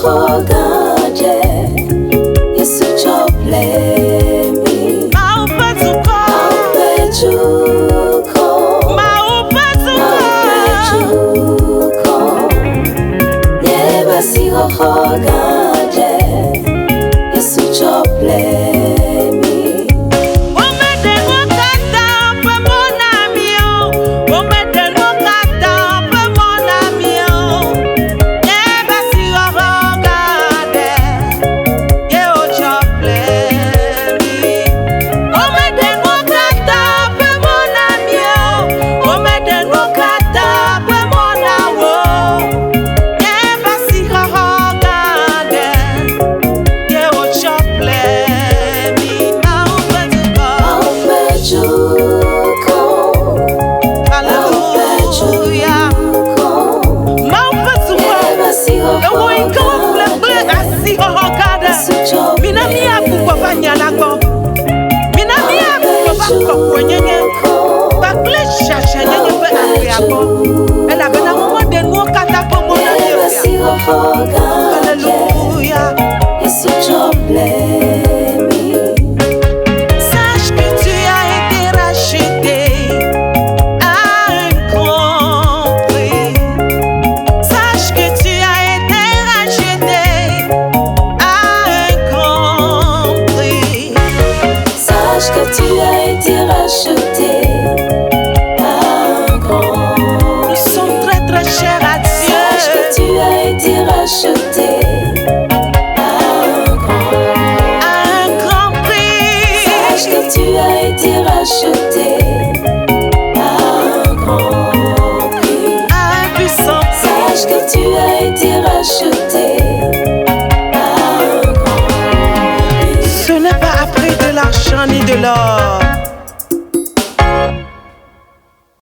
sihohogaje Yesu choplemi Maupetuko Nyeba sihohogaje Yesu choplemi Alléluia. Yesu choplemi. Sache que tu as été racheté à un grand prix. Sache que tu as été racheté à un grand prix. Sache que tu as été racheté à un grand prix. Nous sommes très très chers à Dieu. Sache que tu as été racheté à un grand prix. Sache que tu as été racheté à un grand prix. À un puissant prix. Sache que tu as été racheté